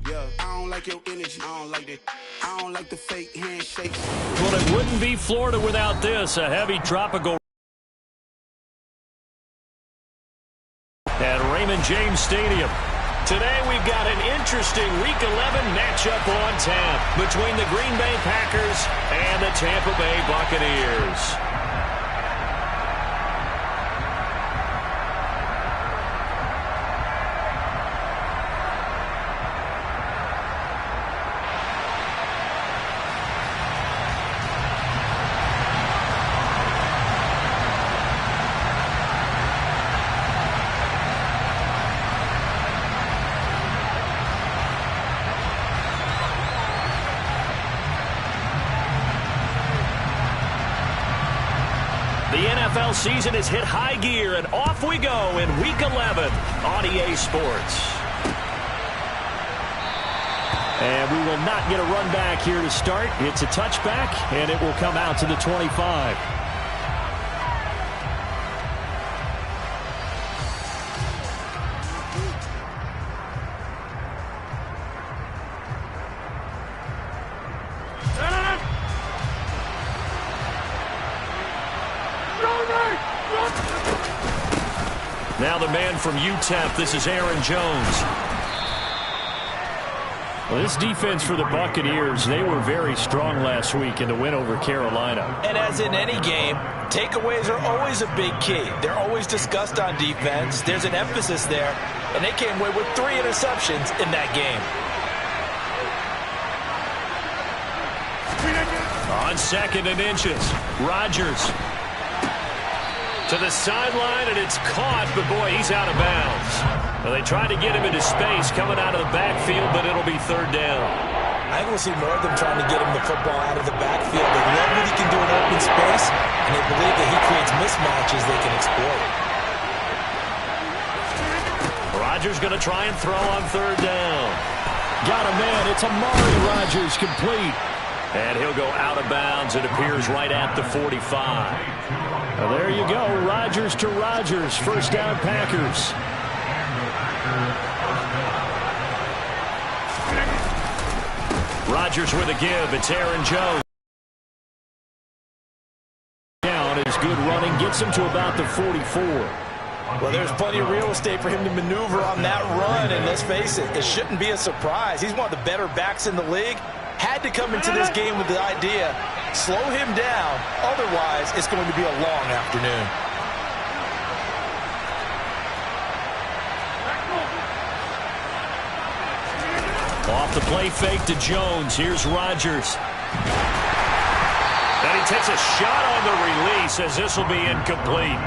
Yeah, I don't like your energy. I don't like that. I don't like the fake handshakes. Well, it wouldn't be Florida without this. A heavy tropical at Raymond James Stadium. Today we've got an interesting Week 11 matchup on tap between the Green Bay Packers and the Tampa Bay Buccaneers. The NFL season has hit high gear, and off we go in Week 11 on EA Sports. And we will not get a run back here to start. It's a touchback, and it will come out to the 25. Now the man from UTEP, this is Aaron Jones. Well, this defense for the Buccaneers, they were very strong last week in the win over Carolina. And as in any game, takeaways are always a big key. They're always discussed on defense. There's an emphasis there, and they came away with 3 interceptions in that game. On 2nd and inches, Rodgers to the sideline, and it's caught, but boy, he's out of bounds. Well, they tried to get him into space coming out of the backfield, but it'll be 3rd down. I think we'll see more of them trying to get him the football out of the backfield. They love what he can do in open space, and they believe that he creates mismatches they can exploit. Rodgers going to try and throw on 3rd down. Got a man. It's Amari Rodgers complete. And he'll go out of bounds. It appears right at the 45. Well, there you go. Rodgers to Rodgers. 1st down, Packers. Rodgers with a give. It's Aaron Jones. Down is good running. Gets him to about the 44. Well, there's plenty of real estate for him to maneuver on that run. And let's face it, it shouldn't be a surprise. He's one of the better backs in the league. Had to come into this game with the idea, slow him down, otherwise it's going to be a long afternoon. Off the play fake to Jones. Here's Rodgers. And he takes a shot on the release as this will be incomplete.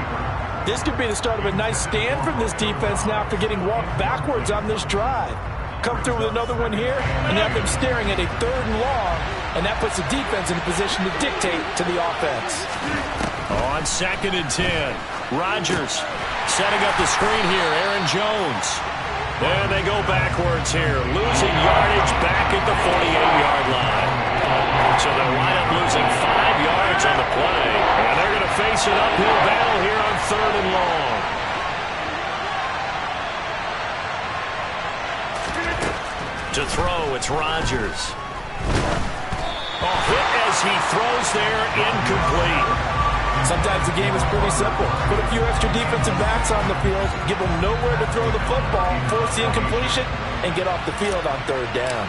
This could be the start of a nice stand from this defense now after getting walked backwards on this drive. Come through with another one here, and you have them staring at a 3rd and long, and that puts the defense in a position to dictate to the offense. On 2nd and 10, Rodgers setting up the screen here. Aaron Jones. And they go backwards here, losing yardage back at the 48-yard line. So they'll wind up losing 5 yards on the play, and they're going to face an uphill battle here on 3rd and long. To throw, it's Rodgers. Hit as he throws there, incomplete. Sometimes the game is pretty simple. Put a few extra defensive backs on the field, give them nowhere to throw the football, force the incompletion, and get off the field on 3rd down.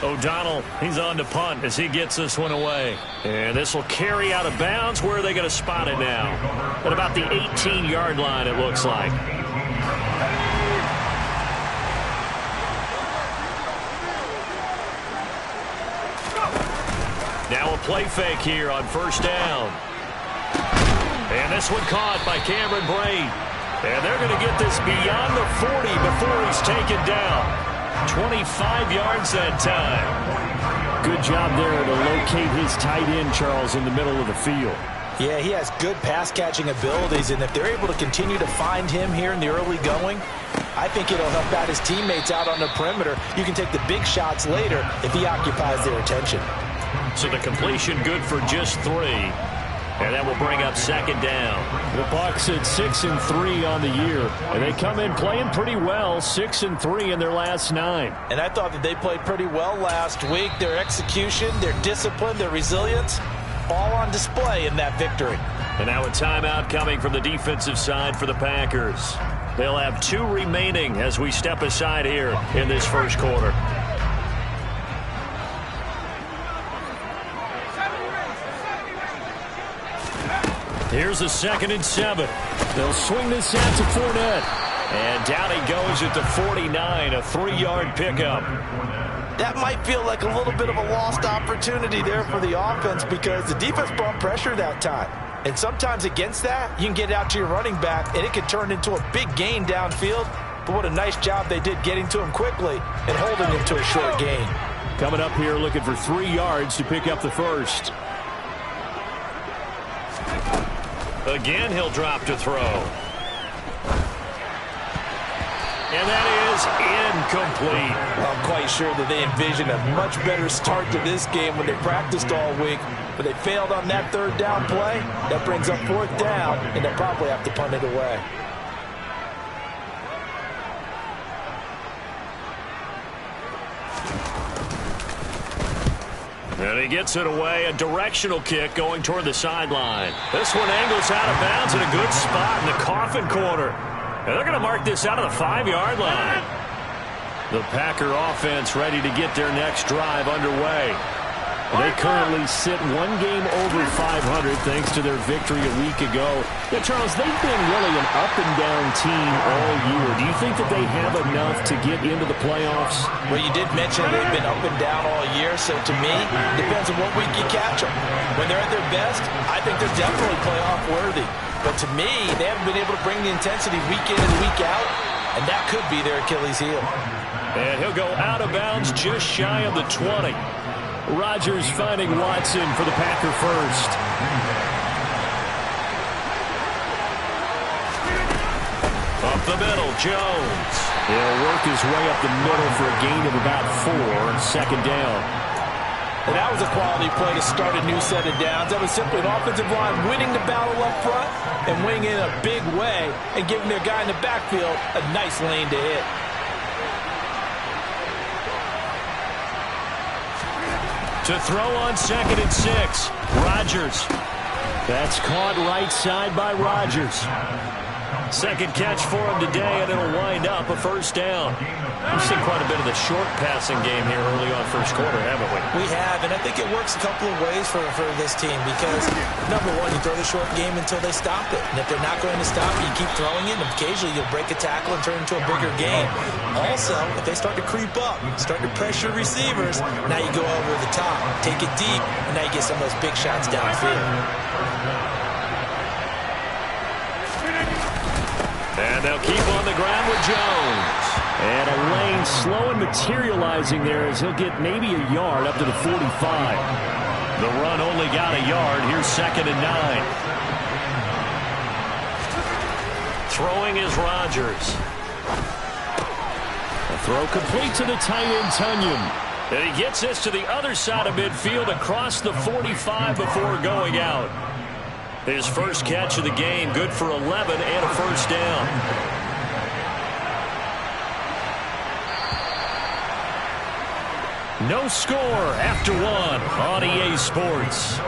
O'Donnell, he's on to punt as he gets this one away. And this will carry out of bounds. Where are they going to spot it now? At about the 18-yard line, it looks like. Now a play fake here on 1st down. And this one caught by Cameron Braid. And they're going to get this beyond the 40 before he's taken down. 25 yards that time. Good job there to locate his tight end, Charles, in the middle of the field. Yeah, he has good pass-catching abilities, and if they're able to continue to find him here in the early going, I think it'll help out his teammates out on the perimeter. You can take the big shots later if he occupies their attention. So the completion good for just 3. And that will bring up second down. The Bucs at 6-3 on the year, and they come in playing pretty well, 6-3 in their last 9. And I thought that they played pretty well last week. Their execution, their discipline, their resilience, all on display in that victory. And now a timeout coming from the defensive side for the Packers. They'll have 2 remaining as we step aside here in this first quarter. Here's a 2nd and 7. They'll swing this out to Fournette. And down he goes at the 49, a 3-yard pickup. That might feel like a little bit of a lost opportunity there for the offense because the defense brought pressure that time. And sometimes against that, you can get out to your running back, and it can turn into a big gain downfield. But what a nice job they did getting to him quickly and holding him to a short gain. Coming up here looking for 3 yards to pick up the first. Again, he'll drop to throw. And that is incomplete. I'm quite sure that they envisioned a much better start to this game when they practiced all week, but they failed on that 3rd down play. That brings up 4th down, and they'll probably have to punt it away. And he gets it away, a directional kick going toward the sideline. This one angles out of bounds in a good spot in the coffin corner. And they're going to mark this out of the 5-yard line. The Packer offense ready to get their next drive underway. They currently sit 1 game over 500 thanks to their victory a week ago. Yeah, Charles, they've been really an up-and-down team all year. Do you think that they have enough to get into the playoffs? Well, you did mention they've been up and down all year, so to me, it depends on what week you catch them. When they're at their best, I think they're definitely playoff-worthy. But to me, they haven't been able to bring the intensity week in and week out, and that could be their Achilles heel. And he'll go out of bounds just shy of the 20. Rodgers finding Watson for the Packer first. Up the middle, Jones. He'll work his way up the middle for a gain of about 4, 2nd down. And that was a quality play to start a new set of downs. That was simply an offensive line winning the battle up front and winning in a big way and giving their guy in the backfield a nice lane to hit. To throw on 2nd and 6. Rodgers. That's caught right side by Rodgers. Second catch for him today, and it'll wind up a 1st down. We've seen quite a bit of the short passing game here early on first quarter, haven't we? We have, and I think it works a couple of ways for this team because, number one, you throw the short game until they stop it. And if they're not going to stop it, you keep throwing it, and occasionally you'll break a tackle and turn it into a bigger game. Also, if they start to creep up, start to pressure receivers, now you go over the top, take it deep, and now you get some of those big shots downfield. And they'll keep on the ground with Jones. And a lane slow and materializing there as he'll get maybe a yard up to the 45. The run only got a yard. Here's 2nd and 9. Throwing is Rodgers. A throw complete to the tight end, Tunyon. And he gets this to the other side of midfield across the 45 before going out. His first catch of the game, good for 11 and a 1st down. No score after 1 on EA Sports.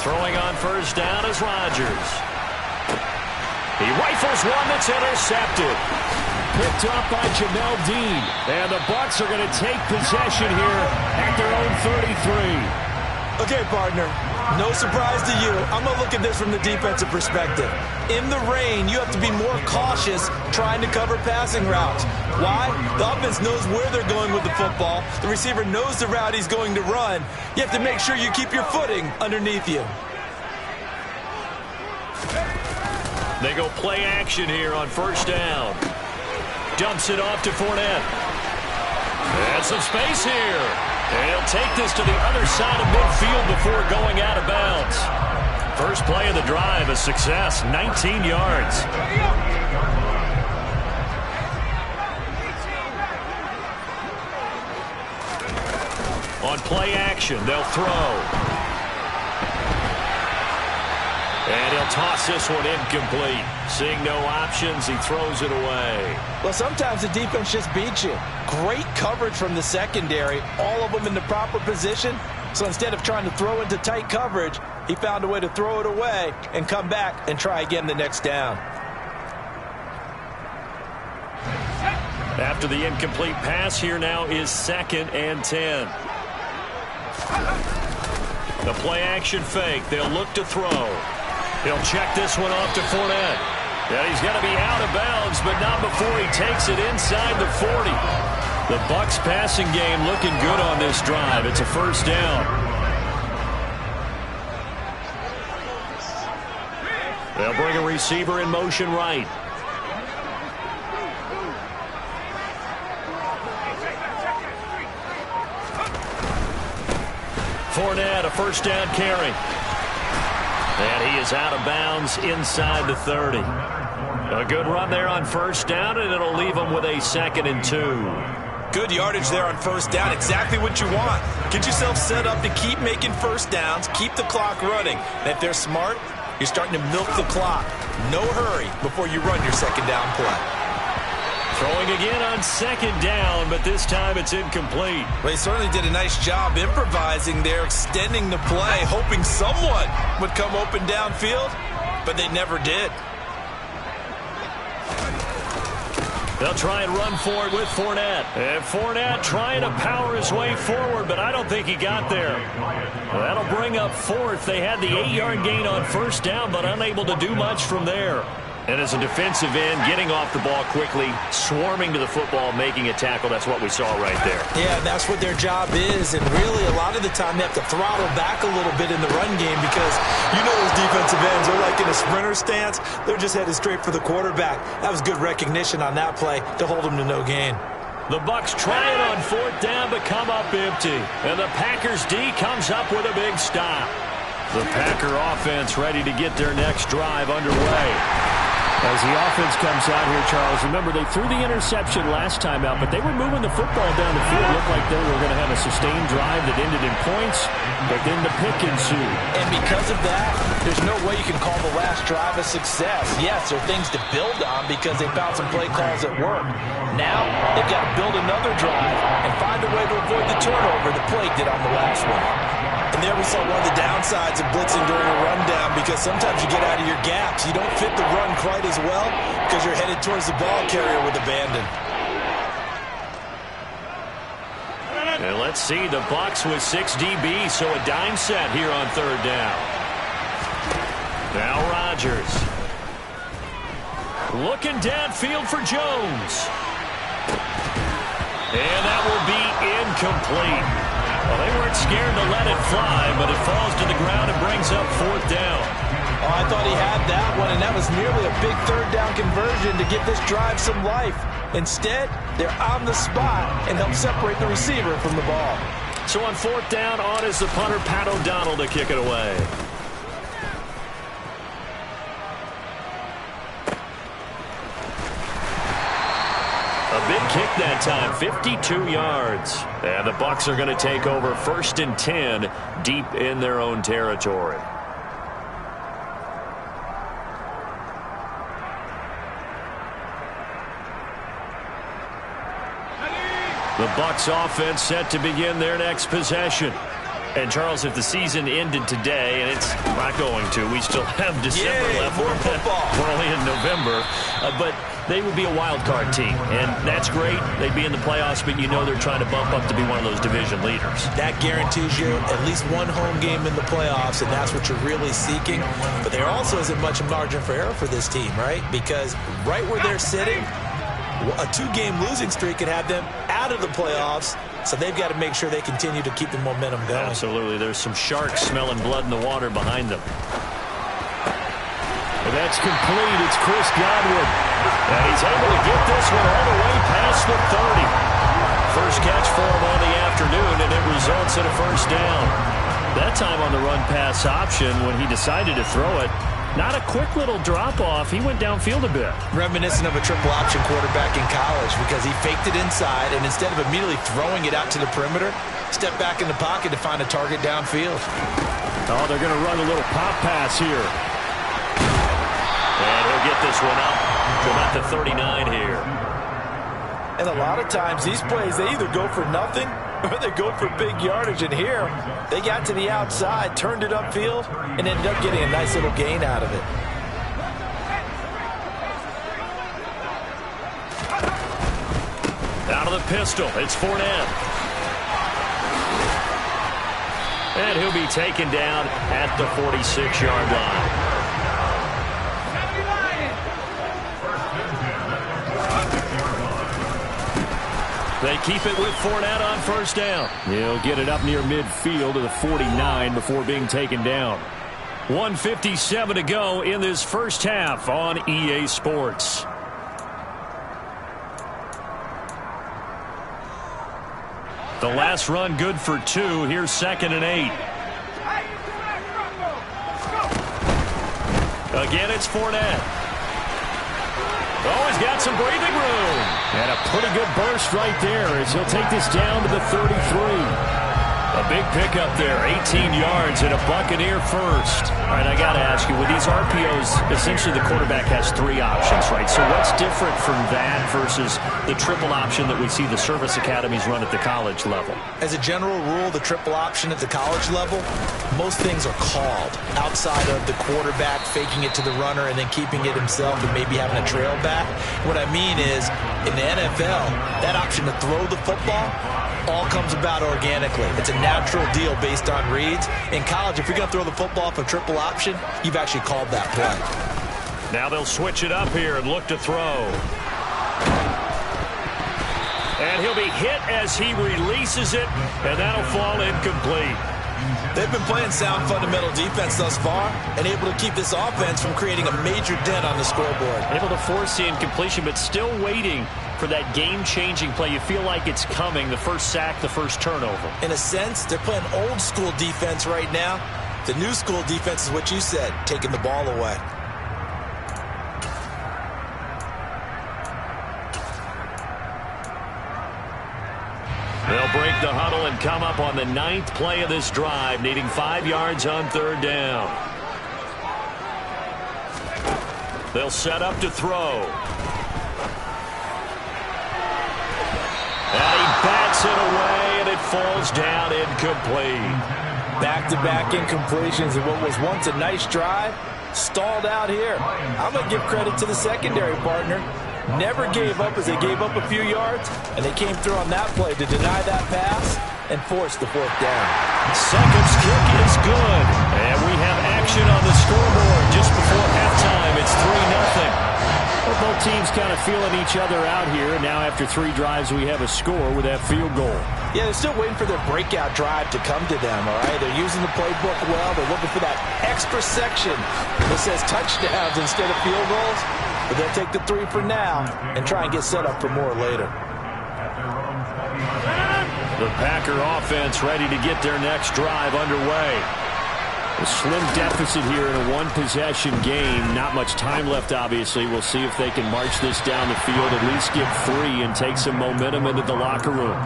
Throwing on 1st down is Rodgers. He rifles one that's intercepted. Picked up by Jamel Dean. And the Bucs are going to take possession here at their own 33. Okay, partner, no surprise to you. I'm going to look at this from the defensive perspective. In the rain, you have to be more cautious trying to cover passing routes. Why? The offense knows where they're going with the football. The receiver knows the route he's going to run. You have to make sure you keep your footing underneath you. They go play action here on 1st down. dumps it off to Fournette. And some space here. And he'll take this to the other side of midfield before going out of bounds. First play of the drive, a success, 19 yards. On play action, they'll throw. And he'll toss this one incomplete. Seeing no options, he throws it away. Well, sometimes the defense just beats you. Great coverage from the secondary, all of them in the proper position. So instead of trying to throw into tight coverage, he found a way to throw it away and come back and try again the next down. After the incomplete pass, here now is 2nd and 10. The play action fake. They'll look to throw. He'll check this one off to Fournette. Yeah, he's going to be out of bounds, but not before he takes it inside the 40. The Bucs passing game looking good on this drive. It's a first down. They'll bring a receiver in motion right. Fournette, a first down carry. And he is out of bounds inside the 30. A good run there on first down, and it'll leave him with a 2nd and 2. Good yardage there on first down. Exactly what you want. Get yourself set up to keep making first downs, keep the clock running. And if they're smart, you're starting to milk the clock. No hurry before you run your second down play. Throwing again on 2nd down, but this time it's incomplete. Well, he certainly did a nice job improvising there, extending the play, hoping someone would come open downfield, but they never did. They'll try and run for it with Fournette. And Fournette trying to power his way forward, but I don't think he got there. Well, that'll bring up 4th. They had the 8-yard gain on first down, but unable to do much from there. And as a defensive end, getting off the ball quickly, swarming to the football, making a tackle, that's what we saw right there. Yeah, and that's what their job is. And really, a lot of the time, they have to throttle back a little bit in the run game because you know those defensive ends are like in a sprinter stance. They're just headed straight for the quarterback. That was good recognition on that play to hold them to no gain. The Bucs try it on 4th down, but come up empty. And the Packers D comes up with a big stop. The Packer offense ready to get their next drive underway. As the offense comes out here, Charles, remember they threw the interception last time out, but they were moving the football down the field. It looked like they were going to have a sustained drive that ended in points, but then the pick ensued. And because of that, there's no way you can call the last drive a success. Yes, there are things to build on because they found some play calls that work. Now, they've got to build another drive and find a way to avoid the turnover the Plague did on the last one. And there we saw one of the downsides of blitzing during a rundown because sometimes you get out of your gaps. You don't fit the run quite as well because you're headed towards the ball carrier with abandon. And let's see, the Bucs with 6 DBs, so a dime set here on 3rd down. Now Rodgers. Looking downfield for Jones. And that will be incomplete. Well, they weren't scared to let it fly, but it falls to the ground and brings up 4th down. Oh, I thought he had that one, and that was nearly a big 3rd down conversion to give this drive some life. Instead, they're on the spot and help separate the receiver from the ball. So on 4th down, on is the punter, Pat O'Donnell, to kick it away. A big kick that time, 52 yards. And the Bucs are going to take over 1st and 10 deep in their own territory. The Bucs offense set to begin their next possession. And, Charles, if the season ended today, and it's not going to, we still have December left. More football. We're only in November. But they would be a wild card team, and that's great. They'd be in the playoffs, but you know they're trying to bump up to be one of those division leaders. That guarantees you at least one home game in the playoffs, and that's what you're really seeking. But there also isn't much margin for error for this team, right? Because right where they're sitting, a 2-game losing streak could have them out of the playoffs, so they've got to make sure they continue to keep the momentum going. Absolutely. There's some sharks smelling blood in the water behind them. And That's complete. It's Chris Godwin. And he's able to get this one all the way past the 30. First catch for him on the afternoon, and it results in a first down. That time on the run-pass option when he decided to throw it. Not a quick little drop-off. He went downfield a bit. Reminiscent of a triple option quarterback in college because he faked it inside, and instead of immediately throwing it out to the perimeter, stepped back in the pocket to find a target downfield. Oh, they're going to run a little pop pass here. And he'll get this one up to about the 39 here. And a lot of times these plays, they either go for nothing or they go for big yardage. And here, they got to the outside, turned it upfield, and ended up getting a nice little gain out of it. Out of the pistol, it's Fournette. And he'll be taken down at the 46-yard line. They keep it with Fournette on first down. He'll get it up near midfield to the 49 before being taken down. 1:57 to go in this first half on EA Sports. The last run good for 2. Here's 2nd and 8. Again, it's Fournette. Oh, he's got some breathing room. And a pretty good burst right there as he'll take this down to the 33. A big pickup there, 18 yards and a Buccaneer first. All right, I got to ask you, with these RPOs, essentially the quarterback has 3 options, right? So what's different from that versus the triple option that we see the service academies run at the college level? As a general rule, the triple option at the college level, most things are called outside of the quarterback faking it to the runner and then keeping it himself and maybe having a trail back. What I mean is, in the NFL, that option to throw the football all comes about organically. It's a natural deal based on reads. In college, if you're going to throw the football for triple option, you've actually called that play. Now they'll switch it up here and look to throw. And he'll be hit as he releases it, and that'll fall incomplete. They've been playing sound fundamental defense thus far and able to keep this offense from creating a major dent on the scoreboard. Able to force the incompletion, but still waiting for that game-changing play. You feel like it's coming, the first sack, the first turnover. In a sense, they're playing old-school defense right now. The new school defense is what you said, taking the ball away. They'll break the huddle and come up on the 9th play of this drive, needing 5 yards on 3rd down. They'll set up to throw. And he bats it away, and it falls down incomplete. Back-to-back incompletions in what was once a nice drive, stalled out here. I'm going to give credit to the secondary partner. Never gave up as they gave up a few yards, and they came through on that play to deny that pass and force the 4th down. Seconds kick is good. And we have action on the scoreboard just before halftime. It's 3-0. Well, both teams kind of feeling each other out here. Now after 3 drives, we have a score with that field goal. Yeah, they're still waiting for their breakout drive to come to them, all right? They're using the playbook well. They're looking for that extra section that says touchdowns instead of field goals. But they'll take the 3 for now and try and get set up for more later. The Packer offense ready to get their next drive underway. A slim deficit here in a 1-possession game. Not much time left, obviously. We'll see if they can march this down the field, at least get 3 and take some momentum into the locker room.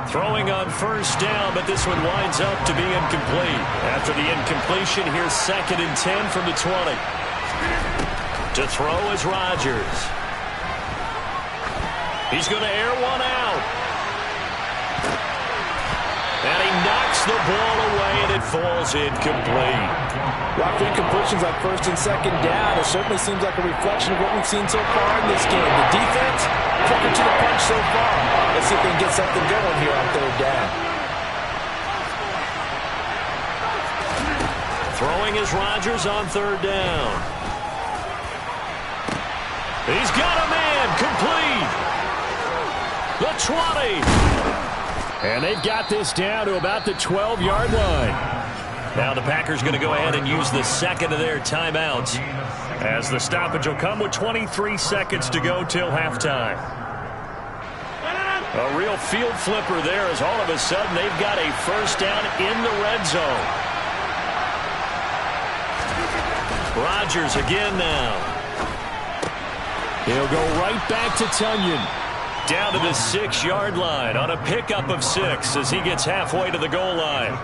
Throwing on first down, but this one winds up to be incomplete. After the incompletion, here's 2nd and 10 from the 20. To throw is Rodgers. He's going to air one out. And he knocks the ball away, and it falls incomplete. After incompletions on 1st and 2nd down, it certainly seems like a reflection of what we've seen so far in this game. The defense, quicker to the punch so far. Let's see if they can get something going here on 3rd down. Throwing is Rodgers on 3rd down. He's got a man, complete. The 20. And they've got this down to about the 12-yard line. Now the Packers going to go ahead and use the 2nd of their timeouts. As the stoppage will come with 23 seconds to go till halftime. A real field flipper there as all of a sudden they've got a first down in the red zone. Rodgers again now. He'll go right back to Tunyon. Down to the 6-yard line on a pickup of 6 as he gets halfway to the goal line.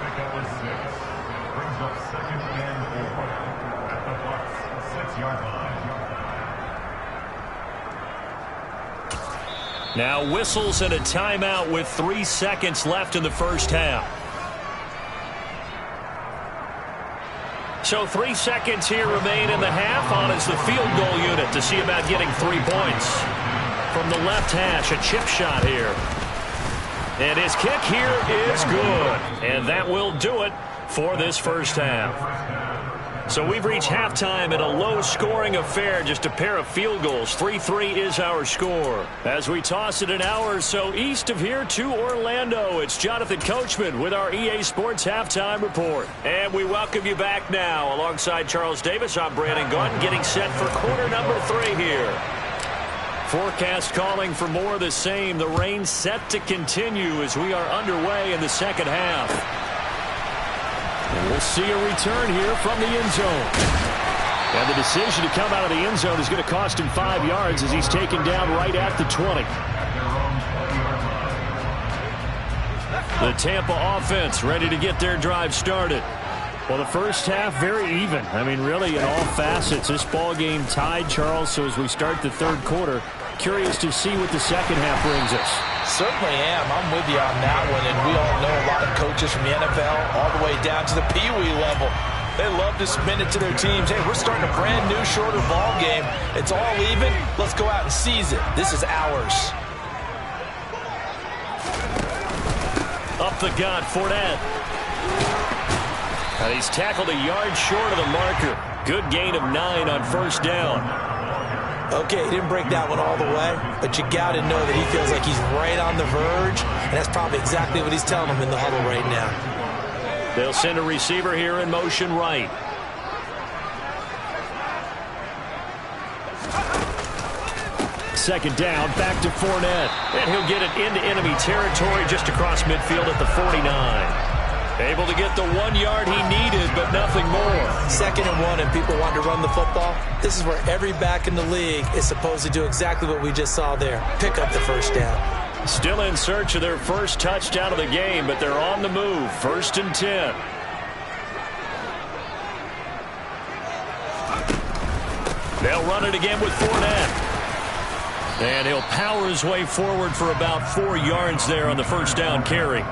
Now whistles and a timeout with 3 seconds left in the first half. So 3 seconds here remain in the half. On is the field goal unit to see about getting 3 points. From the left hash, a chip shot here. And his kick here is good. And that will do it for this first half. So we've reached halftime in a low-scoring affair, just a pair of field goals. 3-3 is our score. As we toss it an hour or so east of here to Orlando, it's Jonathan Coachman with our EA Sports Halftime Report. And we welcome you back now. Alongside Charles Davis, I'm Brandon Gaudin, getting set for quarter number 3 here. Forecast calling for more of the same. The rain set to continue as we are underway in the second half. And we'll see a return here from the end zone. And the decision to come out of the end zone is going to cost him 5 yards as he's taken down right at the 20. The Tampa offense ready to get their drive started. Well, the first half very even. I mean, really in all facets. This ball game tied, Charles. So as we start the third quarter, curious to see what the second half brings us. Certainly am. I'm with you on that one. And we all know a lot of coaches from the NFL all the way down to the Pee-wee level. They love to spin it to their teams. Hey, we're starting a brand new, shorter ball game. It's all even. Let's go out and seize it. This is ours. Up the gut, Fournette. And he's tackled a yard short of the marker. Good gain of 9 on first down. Okay, he didn't break that one all the way, but you got to know that he feels like he's right on the verge, and that's probably exactly what he's telling him in the huddle right now. They'll send a receiver here in motion right. Second down, back to Fournette. And he'll get it into enemy territory just across midfield at the 49. Able to get the 1 yard he needed, but nothing more. 2nd and 1, and people want to run the football. This is where every back in the league is supposed to do exactly what we just saw there. Pick up the first down. Still in search of their first touchdown of the game, but they're on the move. 1st and 10. They'll run it again with Fournette. And he'll power his way forward for about 4 yards there on the first down carry.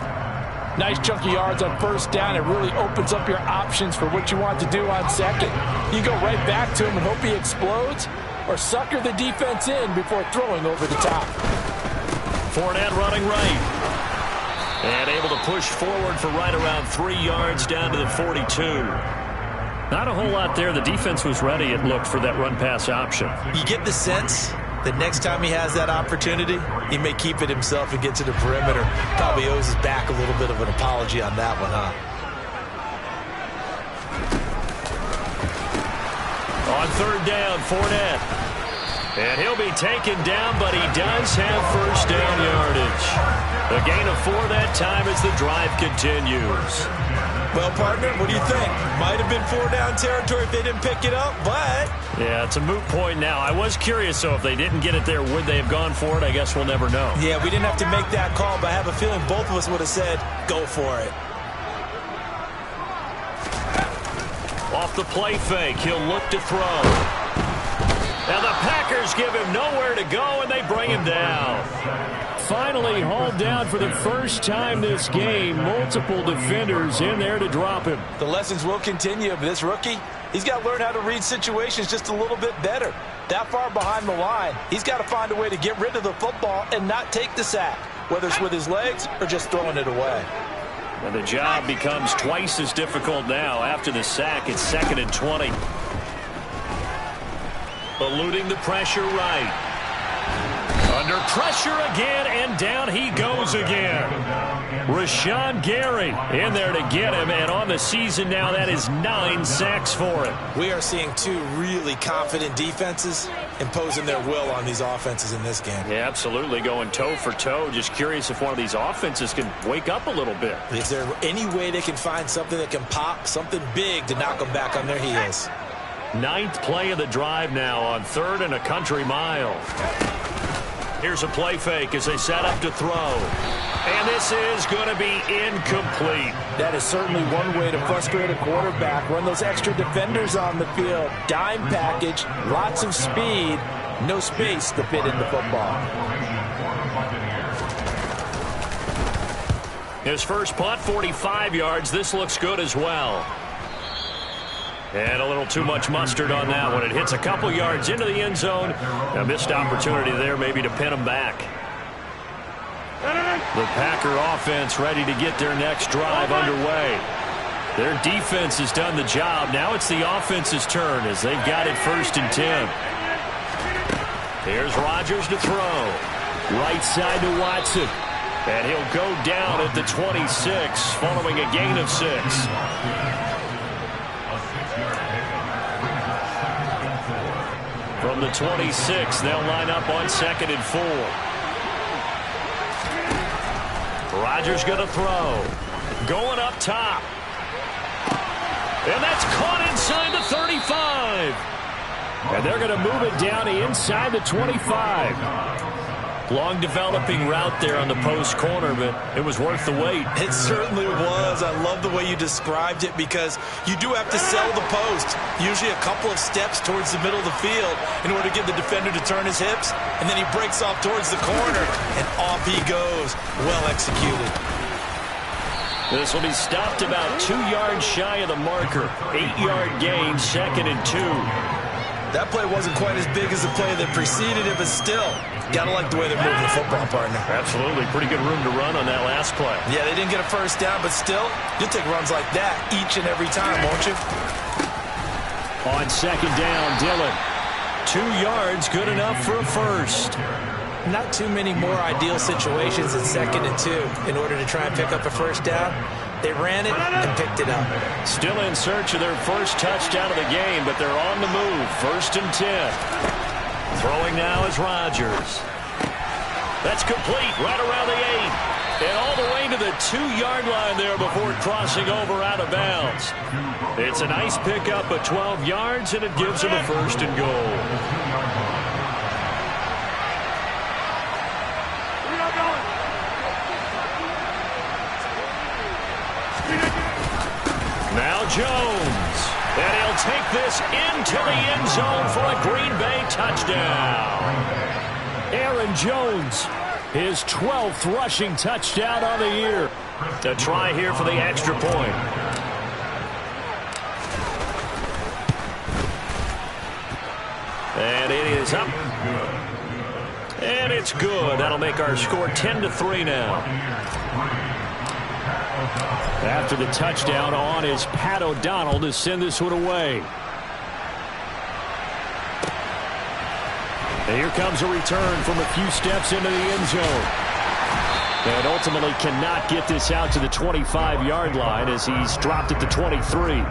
Nice chunky yards on first down. It really opens up your options for what you want to do on second. You go right back to him and hope he explodes, or sucker the defense in before throwing over the top. Fournette running right. And able to push forward for right around 3 yards down to the 42. Not a whole lot there. The defense was ready, it looked, for that run-pass option. You get the sense that next time he has that opportunity, he may keep it himself and get to the perimeter. Probably owes his back a little bit of an apology on that one, huh? On third down, Fournette. And he'll be taken down, but he does have first down yardage. A gain of 4 that time as the drive continues. Well, partner, what do you think? Might have been 4 down territory if they didn't pick it up, but... Yeah, it's a moot point now. I was curious, so if they didn't get it there, would they have gone for it? I guess we'll never know. Yeah, we didn't have to make that call, but I have a feeling both of us would have said, go for it. Off the play fake, he'll look to throw. Now the Packers give him nowhere to go, and they bring him down. Finally hauled down for the first time this game. Multiple defenders in there to drop him. The lessons will continue, but this rookie, he's got to learn how to read situations just a little bit better. That far behind the line, he's got to find a way to get rid of the football and not take the sack, whether it's with his legs or just throwing it away. And the job becomes twice as difficult now. After the sack, it's 2nd and 20. Eluding the pressure right. Under Under pressure again, and down he goes again. Rashawn Gary in there to get him, and on the season now, that is 9 sacks for him. We are seeing two really confident defenses imposing their will on these offenses in this game. Yeah, absolutely, going toe for toe. Just curious if one of these offenses can wake up a little bit. Is there any way they can find something that can pop, something big to knock them back on their heels? 9th play of the drive now on 3rd and a country mile. Here's a play fake as they set up to throw. And this is going to be incomplete. That is certainly one way to frustrate a quarterback. Run those extra defenders on the field. Dime package, lots of speed, no space to fit in the football. His first punt, 45 yards. This looks good as well. And a little too much mustard on that one. It hits a couple yards into the end zone. A missed opportunity there maybe to pin him back. The Packer offense ready to get their next drive underway. Their defense has done the job. Now it's the offense's turn as they've got it 1st and 10. Here's Rodgers to throw. Right side to Watson. And he'll go down at the 26 following a gain of 6. From the 26, they'll line up on 2nd and 4. Rodgers going to throw. Going up top. And that's caught inside the 35. And they're going to move it down inside the 25. Long developing route there on the post corner, but it was worth the wait. It certainly was. I love the way you described it because you do have to sell the post. Usually a couple of steps towards the middle of the field in order to get the defender to turn his hips. And then he breaks off towards the corner, and off he goes. Well executed. This will be stopped about 2 yards shy of the marker. 8-yard gain, 2nd and 2. That play wasn't quite as big as the play that preceded it, but still, gotta like the way they're moving the football, partner. Absolutely. Pretty good room to run on that last play. Yeah, they didn't get a first down, but still, you'll take runs like that each and every time, won't you? On 2nd down, Dillon. 2 yards, good enough for a first. Not too many more ideal situations in 2nd and 2 in order to try and pick up a first down. They ran it and picked it up. Still in search of their first touchdown of the game, but they're on the move. 1st and 10. Throwing now is Rodgers. That's complete right around the 8. And all the way to the 2-yard line there before crossing over out of bounds. It's a nice pickup of 12 yards, and it gives them a 1st and goal. Now Jones, and he'll take this into the end zone for a Green Bay touchdown. Aaron Jones, his 12th rushing touchdown on the year. A try here for the extra point. And it is up. And it's good. That'll make our score 10-3 now. After the touchdown, on is Pat O'Donnell to send this one away. And here comes a return from a few steps into the end zone. And ultimately cannot get this out to the 25-yard line as he's dropped at the 23.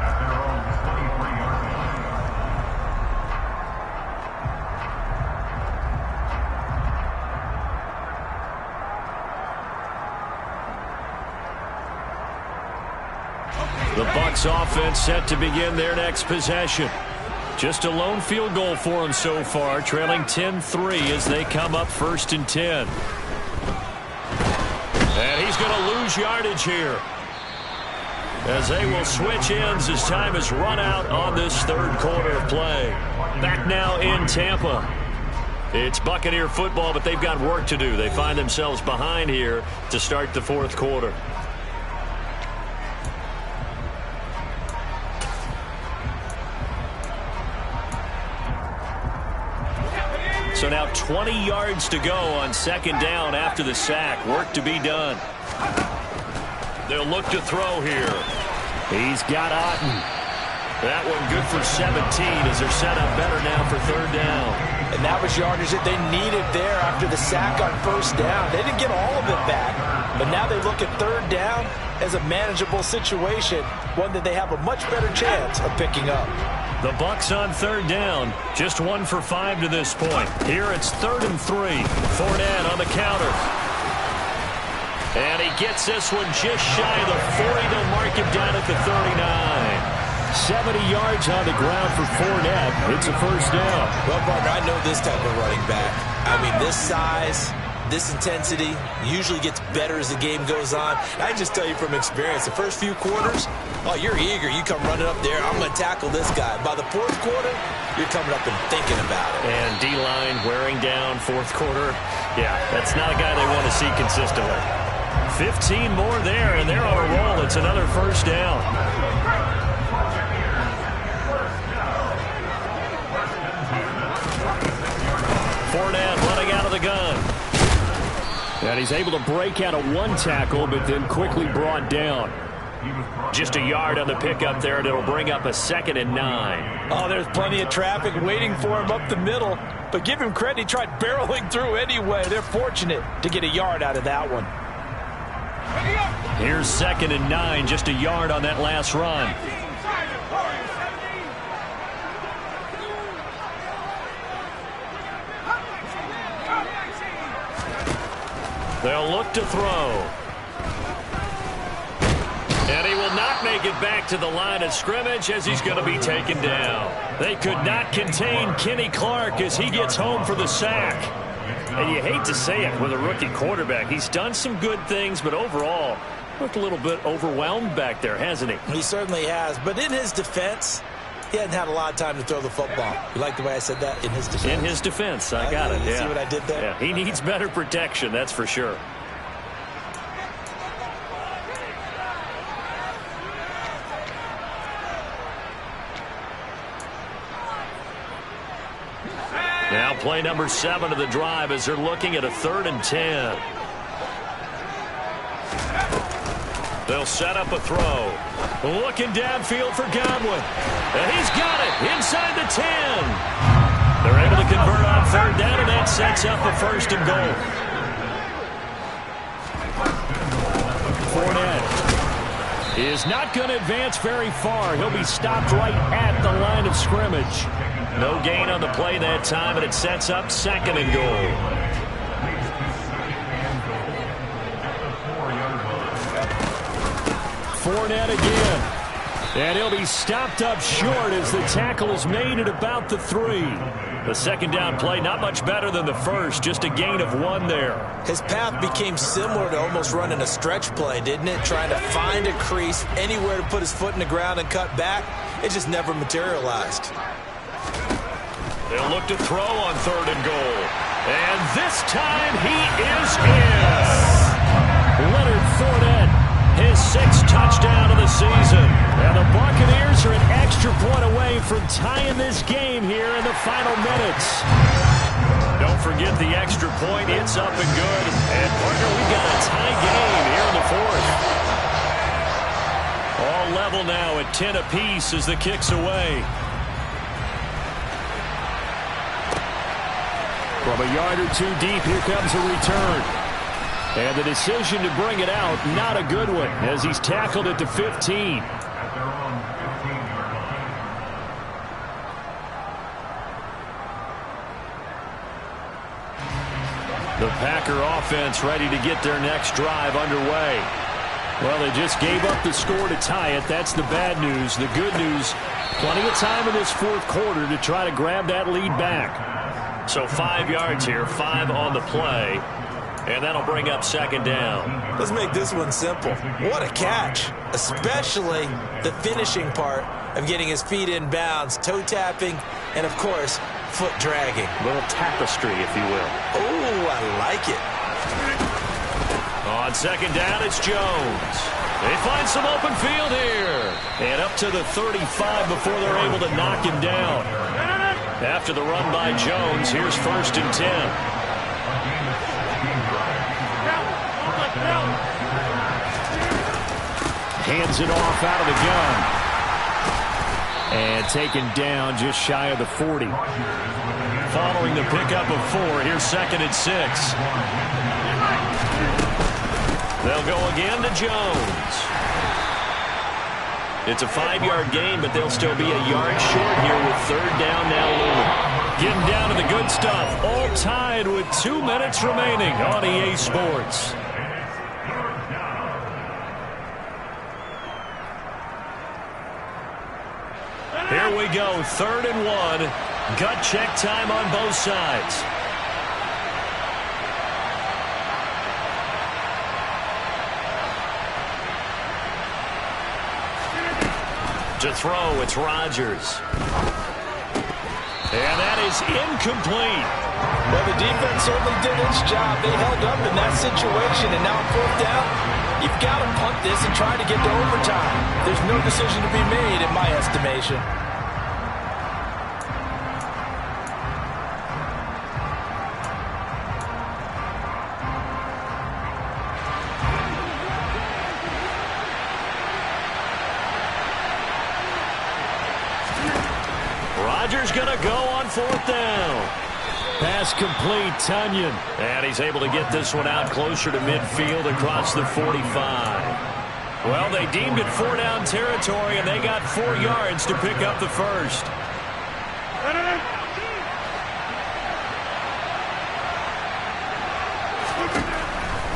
The Bucs offense set to begin their next possession. Just a lone field goal for them so far, trailing 10-3 as they come up 1st and 10. And he's going to lose yardage here, as they will switch ends as time has run out on this 3rd quarter of play. Back now in Tampa. It's Buccaneer football, but they've got work to do. They find themselves behind here to start the 4th quarter. So now 20 yards to go on 2nd down after the sack. Work to be done. They'll look to throw here. He's got Otten. That one good for 17 as they're set up better now for 3rd down. And that was yardage that they needed there after the sack on first down. They didn't get all of it back, but now they look at third down as a manageable situation, one that they have a much better chance of picking up. The Bucs on third down, just 1 for 5 to this point. Here it's 3rd and 3. Fournette on the counter. And he gets this one just shy of the 40. They'll mark him down at the 39. 70 yards on the ground for Fournette. It's a first down. Well, partner, I know this type of running back. I mean, this size, this intensity usually gets better as the game goes on. I just tell you from experience, the first few quarters, oh, you're eager. You come running up there. I'm going to tackle this guy. By the fourth quarter, you're coming up and thinking about it. And D-line wearing down fourth quarter. Yeah, that's not a guy they want to see consistently. 15 more there, and they're on a roll. It's another first down. Fournette running out of the gun. And he's able to break out of one tackle, but then quickly brought down. Just a yard on the pickup there, and it'll bring up a 2nd and 9. Oh, there's plenty of traffic waiting for him up the middle. But give him credit, he tried barreling through anyway. They're fortunate to get a yard out of that one. Here's 2nd and 9, just a yard on that last run. They'll look to throw. And he will not make it back to the line of scrimmage as he's going to be taken down. They could not contain Kenny Clark as he gets home for the sack. And you hate to say it with a rookie quarterback. He's done some good things, but overall, looked a little bit overwhelmed back there, hasn't he? He certainly has. But in his defense, he hadn't had a lot of time to throw the football. You like the way I said that? In his defense. In his defense. I got it. You see what I did there? Yeah, he needs better protection, that's for sure. Now play number 7 of the drive as they're looking at a 3rd and 10. They'll set up a throw. Looking downfield for Godwin. And he's got it inside the 10. They're able to convert on 3rd down, and that sets up a 1st and goal. Fournette is not going to advance very far. He'll be stopped right at the line of scrimmage. No gain on the play that time, and it sets up 2nd and goal. Fournette again. And he'll be stopped up short as the tackle is made at about the 3. The 2nd down play, not much better than the first, just a gain of 1 there. His path became similar to almost running a stretch play, didn't it? Trying to find a crease, anywhere to put his foot in the ground and cut back. It just never materialized. They'll look to throw on 3rd and goal. And this time he is in. Leonard Fournette, his 6th touchdown of the season. And the Buccaneers are an extra point away from tying this game here in the final minutes. Don't forget the extra point. It's up and good. And, partner, we've got a tie game here in the 4th. All level now at 10 apiece as the kick's away. From a yard or 2 deep, here comes a return. And the decision to bring it out, not a good one, as he's tackled at the 15. The Packer offense ready to get their next drive underway. Well, they just gave up the score to tie it. That's the bad news. The good news, plenty of time in this 4th quarter to try to grab that lead back. So 5 yards here, 5 on the play. And that'll bring up 2nd down. Let's make this one simple. What a catch, especially the finishing part of getting his feet in bounds, toe tapping, and, of course, foot dragging. A little tapestry, if you will. Oh, I like it. On 2nd down, it's Jones. They find some open field here. And up to the 35 before they're able to knock him down. After the run by Jones, here's 1st and 10. Hands it off out of the gun. And taken down just shy of the 40. Following the pickup of 4, here's 2nd and 6. They'll go again to Jones. It's a 5-yard gain, but they'll still be a yard short here with 3rd down now looming. Getting down to the good stuff. All tied with 2 minutes remaining on EA Sports. Here we go, 3rd and 1. Gut check time on both sides. To throw, it's Rodgers. And that is incomplete. Well, the defense certainly did its job. They held up in that situation, and now 4th down, you've got to punt this and try to get to overtime. There's no decision to be made, in my estimation. Rodgers going to go on 4th down. Pass complete, Tunyon. And he's able to get this one out closer to midfield across the 45. Well, they deemed it 4-down territory, and they got 4 yards to pick up the first.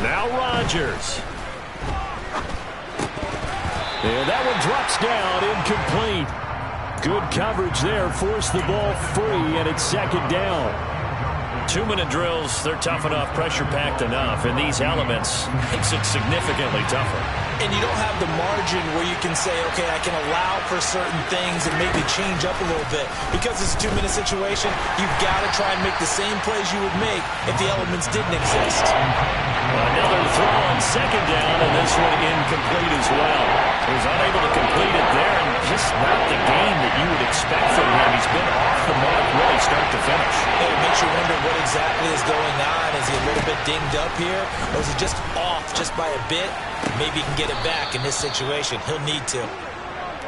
Now Rodgers. And that one drops down, incomplete. Good coverage there, forced the ball free, and it's 2nd down. 2-minute drills, they're tough enough, pressure-packed enough, and these elements makes it significantly tougher. And you don't have the margin where you can say, okay, I can allow for certain things and maybe change up a little bit. Because it's a 2-minute situation, you've got to try and make the same plays you would make if the elements didn't exist. Another throw on 2nd down, and this one incomplete as well. He was unable to complete it there, and just not the game that you would expect from him. He's been off the mark really start to finish. It makes you wonder what exactly is going on. Is he a little bit dinged up here, or is he just off just by a bit? Maybe he can get it back in this situation. He'll need to.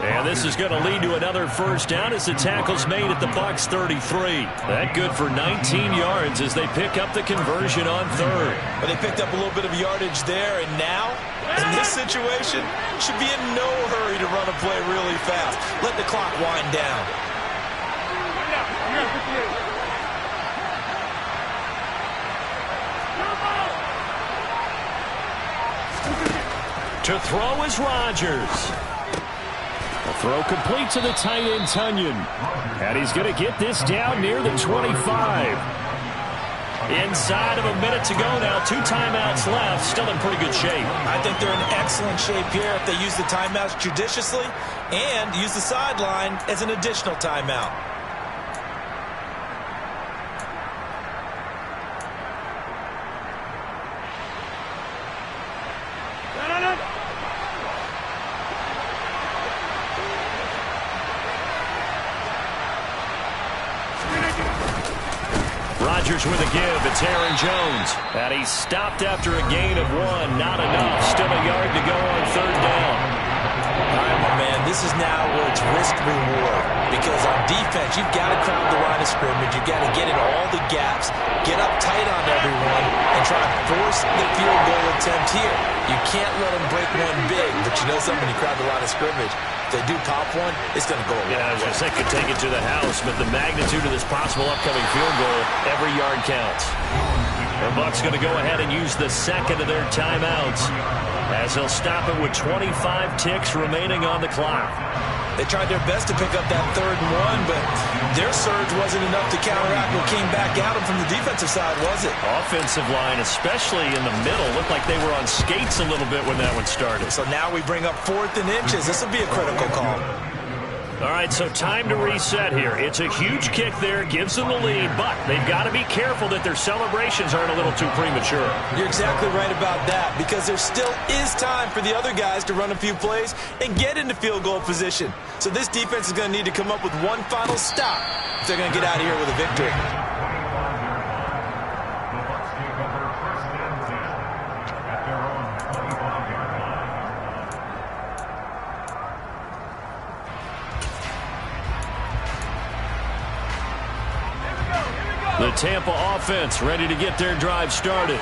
And this is going to lead to another 1st down as the tackle's made at the Bucs 33. That good for 19 yards as they pick up the conversion on 3rd. But they picked up a little bit of yardage there, and now, in this situation, should be in no hurry to run a play really fast. Let the clock wind down. To throw is Rodgers. A throw complete to the tight end, Tunyon. And he's going to get this down near the 25. Inside of a minute to go now. 2 timeouts left. Still in pretty good shape. I think they're in excellent shape here if they use the timeouts judiciously and use the sideline as an additional timeout. Rodgers with a give. It's Aaron Jones. And he's stopped after a gain of 1. Not enough. Still a yard to go on 3rd down. All right, my man, this is now where it's risk-reward. Because on defense, you've got to crowd the line of scrimmage. You've got to get in all the gaps, get up tight on everyone, and try to force the field goal attempt here. You can't let them break one big, but you know something, you crowd the line of scrimmage. If they do pop one, it's going to go away. Yeah, I was going to say, could take it to the house, but the magnitude of this possible upcoming field goal, every yard counts. The Bucs going to go ahead and use the 2nd of their timeouts as they'll stop it with 25 ticks remaining on the clock. They tried their best to pick up that 3rd and 1, but their surge wasn't enough to counteract what came back at them from the defensive side, was it? Offensive line, especially in the middle, looked like they were on skates a little bit when that one started. So now we bring up 4th and inches. This will be a critical call. All right, so time to reset here. It's a huge kick there, gives them the lead, but they've got to be careful that their celebrations aren't a little too premature. You're exactly right about that, because there still is time for the other guys to run a few plays and get into field goal position. So this defense is going to need to come up with one final stop if they're going to get out of here with a victory. The Tampa offense ready to get their drive started.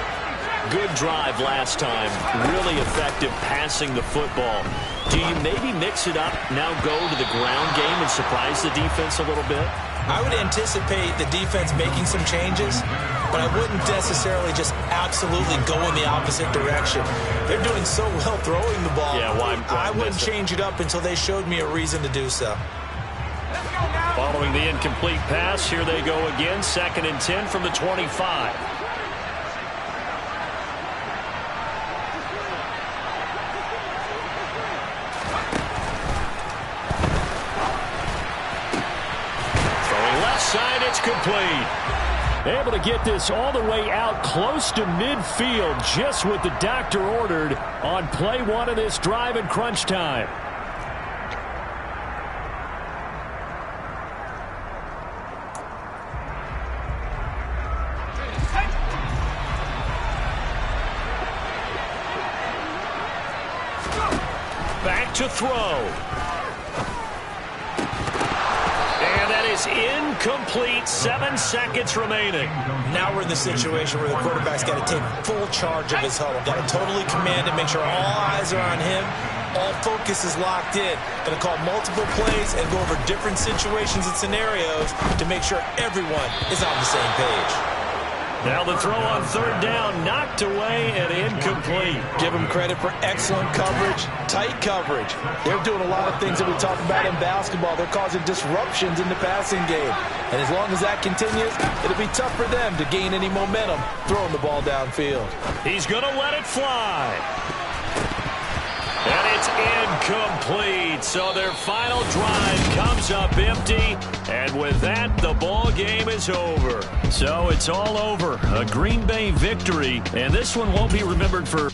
Good drive last time. Really effective passing the football. Do you maybe mix it up, now go to the ground game and surprise the defense a little bit? I would anticipate the defense making some changes, but I wouldn't necessarily just absolutely go in the opposite direction. They're doing so well throwing the ball. Yeah, why I wouldn't change it up until they showed me a reason to do so. Following the incomplete pass, here they go again. 2nd and 10 from the 25. Side, it's complete. Able to get this all the way out close to midfield, just what the doctor ordered on play 1 of this drive in crunch time. Back to throw. Incomplete. 7 seconds remaining. Now we're in the situation where the quarterback's got to take full charge of his huddle. Got to totally command it, make sure all eyes are on him. All focus is locked in. Going to call multiple plays and go over different situations and scenarios to make sure everyone is on the same page. Now the throw on 3rd down, knocked away and incomplete. Give them credit for excellent coverage, tight coverage. They're doing a lot of things that we talk about in basketball. They're causing disruptions in the passing game. And as long as that continues, it'll be tough for them to gain any momentum throwing the ball downfield. He's going to let it fly. And it's incomplete. So their final drive comes up empty. And with that, the ball game is over. So it's all over. A Green Bay victory. And this one won't be remembered for...